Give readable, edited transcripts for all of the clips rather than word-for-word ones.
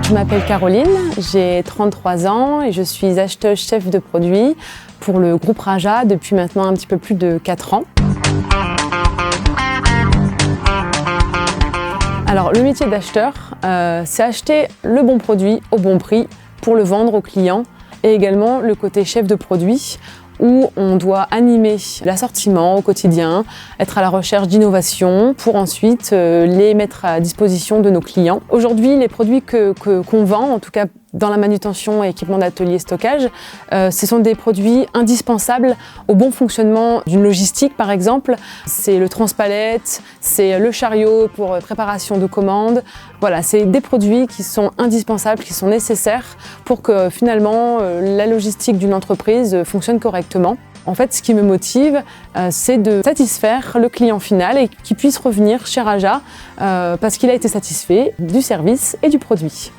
Je m'appelle Caroline, j'ai 33 ans et je suis acheteuse chef de produits pour le groupe Raja depuis maintenant un petit peu plus de 4 ans. Alors le métier d'acheteur, c'est acheter le bon produit au bon prix pour le vendre aux clients et également le côté chef de produit où on doit animer l'assortiment au quotidien, être à la recherche d'innovations pour ensuite les mettre à disposition de nos clients. Aujourd'hui, les produits qu'on vend, en tout cas dans la manutention et équipement d'atelier stockage, ce sont des produits indispensables au bon fonctionnement d'une logistique par exemple. C'est le transpalette, c'est le chariot pour préparation de commandes. Voilà, c'est des produits qui sont indispensables, qui sont nécessaires pour que finalement la logistique d'une entreprise fonctionne correctement. En fait, ce qui me motive, c'est de satisfaire le client final et qu'il puisse revenir chez Raja parce qu'il a été satisfait du service et du produit.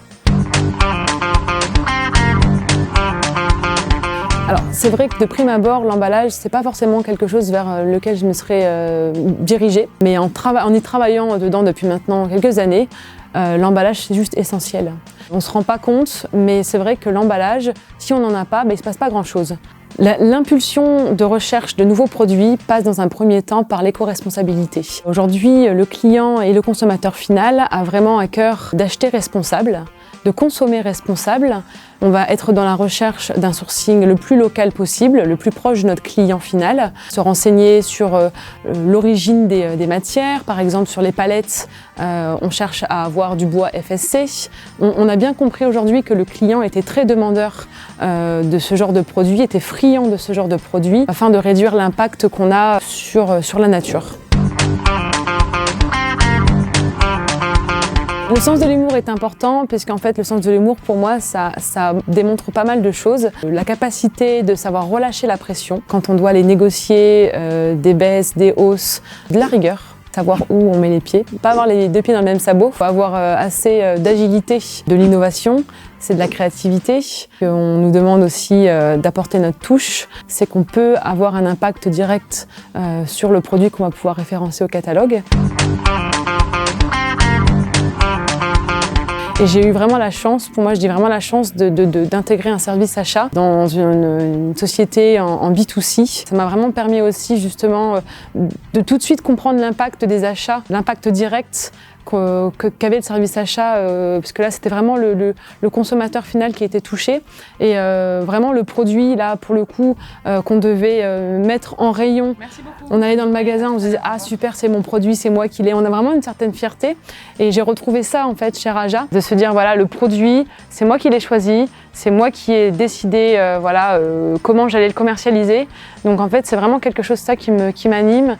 Alors, c'est vrai que de prime abord, l'emballage, c'est pas forcément quelque chose vers lequel je me serais dirigée, mais en y travaillant dedans depuis maintenant quelques années, l'emballage, c'est juste essentiel. On se rend pas compte, mais c'est vrai que l'emballage, si on n'en a pas, il se passe pas grand-chose. L'impulsion de recherche de nouveaux produits passe dans un premier temps par l'éco-responsabilité. Aujourd'hui, le client et le consommateur final a vraiment à cœur d'acheter responsable, de consommer responsable. On va être dans la recherche d'un sourcing le plus local possible, le plus proche de notre client final. Se renseigner sur l'origine des matières, par exemple sur les palettes, on cherche à avoir du bois FSC. On a bien compris aujourd'hui que le client était très demandeur de ce genre de produit, était friand de ce genre de produit, afin de réduire l'impact qu'on a sur la nature. Le sens de l'humour est important puisqu'en fait le sens de l'humour pour moi ça démontre pas mal de choses. La capacité de savoir relâcher la pression quand on doit aller négocier des baisses, des hausses, de la rigueur. Savoir où on met les pieds, pas avoir les deux pieds dans le même sabot, il faut avoir assez d'agilité, de l'innovation, c'est de la créativité. On nous demande aussi d'apporter notre touche, c'est qu'on peut avoir un impact direct sur le produit qu'on va pouvoir référencer au catalogue. Et j'ai eu vraiment la chance, pour moi je dis vraiment la chance d'intégrer un service achat dans une société en B2C. Ça m'a vraiment permis aussi justement de tout de suite comprendre l'impact des achats, l'impact direct qu'avait le service achat, parce que là c'était vraiment le consommateur final qui était touché et vraiment le produit là pour le coup qu'on devait mettre en rayon. Merci beaucoup. On allait dans le magasin, on se disait ah super c'est mon produit, c'est moi qui l'ai. On a vraiment une certaine fierté et j'ai retrouvé ça en fait chez Raja, de se dire voilà le produit c'est moi qui l'ai choisi, c'est moi qui ai décidé comment j'allais le commercialiser. Donc en fait c'est vraiment quelque chose ça qui m'anime.